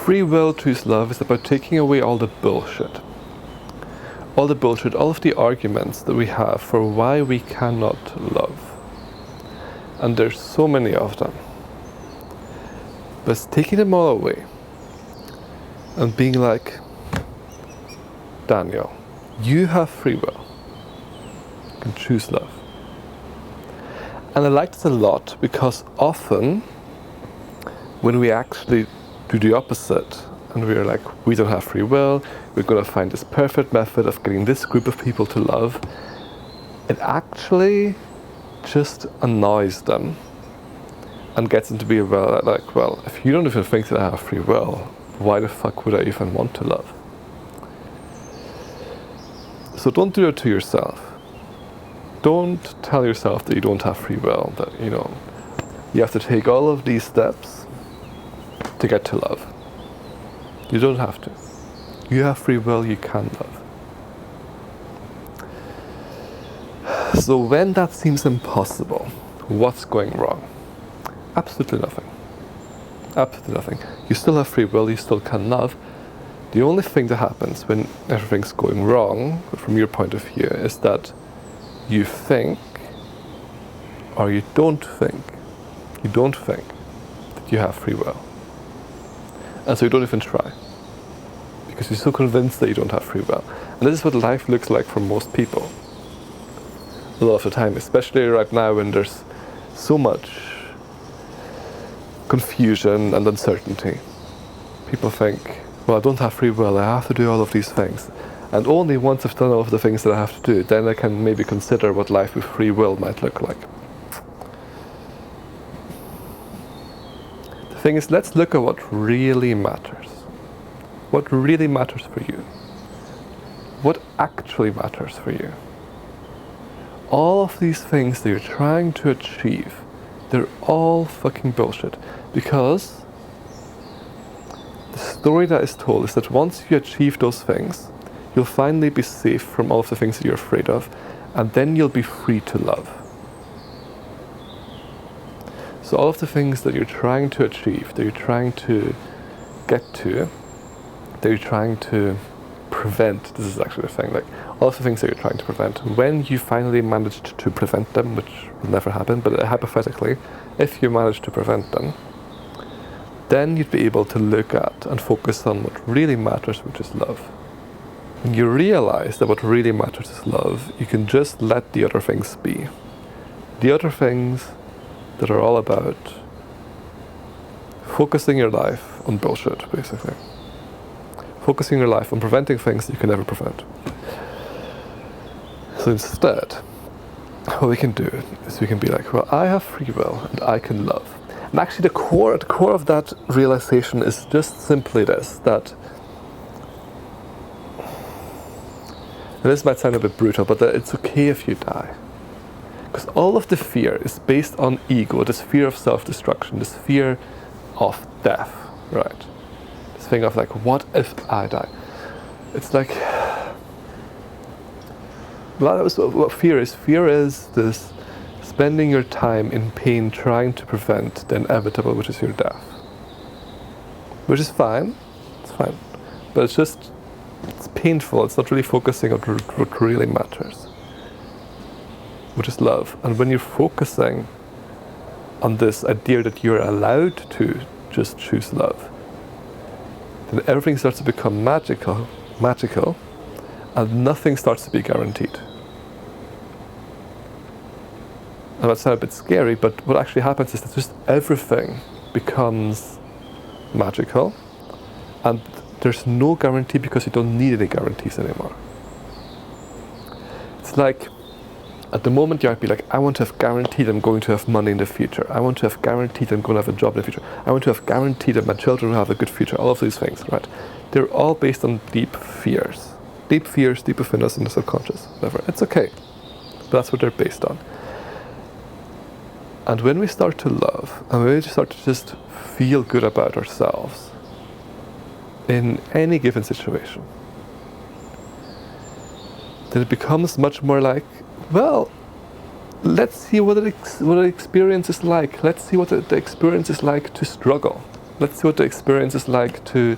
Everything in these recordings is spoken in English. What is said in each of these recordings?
Free will choose love is about taking away all the bullshit. All the bullshit, all of the arguments that we have for why we cannot love. And there's so many of them. But it's taking them all away and being like, Daniel, you have free will. You can choose love. And I like this a lot because often when we actually do the opposite and we're like, we don't have free will, we're going to find this perfect method of getting this group of people to love, it actually just annoys them and gets them to be like, well, if you don't even think that I have free will, why the fuck would I even want to love? So don't do it to yourself. Don't tell yourself that you don't have free will, that, you know, you have to take all of these steps to get to love. You don't have to. You have free will, you can love. So when that seems impossible, what's going wrong? Absolutely nothing. Absolutely nothing. You still have free will, you still can love. The only thing that happens when everything's going wrong, from your point of view, is that you think, or you don't think that you have free will. And so you don't even try. Because you're so convinced that you don't have free will. And this is what life looks like for most people. A lot of the time, especially right now when there's so much confusion and uncertainty. People think, well, I don't have free will, I have to do all of these things. And only once I've done all of the things that I have to do, then I can maybe consider what life with free will might look like. The thing is, let's look at what really matters. What really matters for you. What actually matters for you. All of these things that you're trying to achieve, they're all fucking bullshit. Because the story that is told is that once you achieve those things, you'll finally be safe from all of the things that you're afraid of, and then you'll be free to love. So all of the things that you're trying to achieve, that you're trying to get to, that you're trying to prevent, this is actually the thing, like all of the things that you're trying to prevent, when you finally managed to prevent them, which will never happen, but hypothetically, if you manage to prevent them, then you'd be able to look at and focus on what really matters, which is love. When you realize that what really matters is love, you can just let the other things be. The other things that are all about focusing your life on bullshit, basically. Focusing your life on preventing things that you can never prevent. So instead, what we can do is we can be like, well, I have free will and I can love. And actually at the core of that realization is just simply this, that, and this might sound a bit brutal, but that it's okay if you die. Because all of the fear is based on ego, this fear of self-destruction, this fear of death, right? This thing of like, what if I die? It's like, that was what fear is. Fear is this spending your time in pain trying to prevent the inevitable, which is your death. Which is fine, it's fine. But it's just, it's painful, it's not really focusing on what really matters, which is love. And when you're focusing on this idea that you're allowed to just choose love, then everything starts to become magical, and nothing starts to be guaranteed. And that sounds a bit scary, but what actually happens is that just everything becomes magical, and there's no guarantee because you don't need any guarantees anymore. It's like, at the moment you might be like, I want to have guaranteed I'm going to have money in the future. I want to have guaranteed I'm going to have a job in the future. I want to have guaranteed that my children will have a good future. All of these things, right? They're all based on deep fears. Deep fears, deep within us in the subconscious, whatever. It's okay. But that's what they're based on. And when we start to love, and when we start to just feel good about ourselves, in any given situation, then it becomes much more like, well, let's see what the experience is like. Let's see what the experience is like to struggle. Let's see what the experience is like to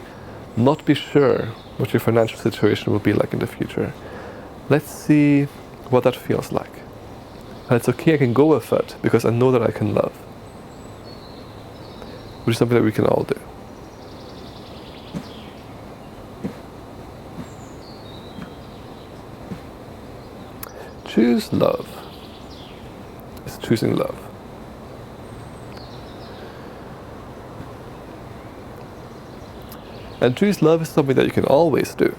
not be sure what your financial situation will be like in the future. Let's see what that feels like. And it's okay, I can go with it because I know that I can love. Which is something that we can all do. Choose love. It's choosing love. And choose love is something that you can always do.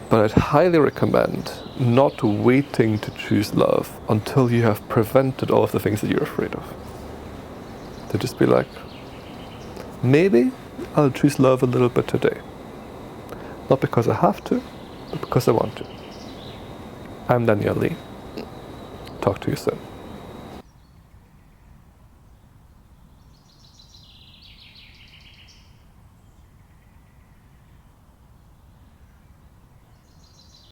But I'd highly recommend not waiting to choose love until you have prevented all of the things that you're afraid of. To just be like, maybe I'll choose love a little bit today. Not because I have to, but because I want to. I'm Daniel Lee. Talk to you soon.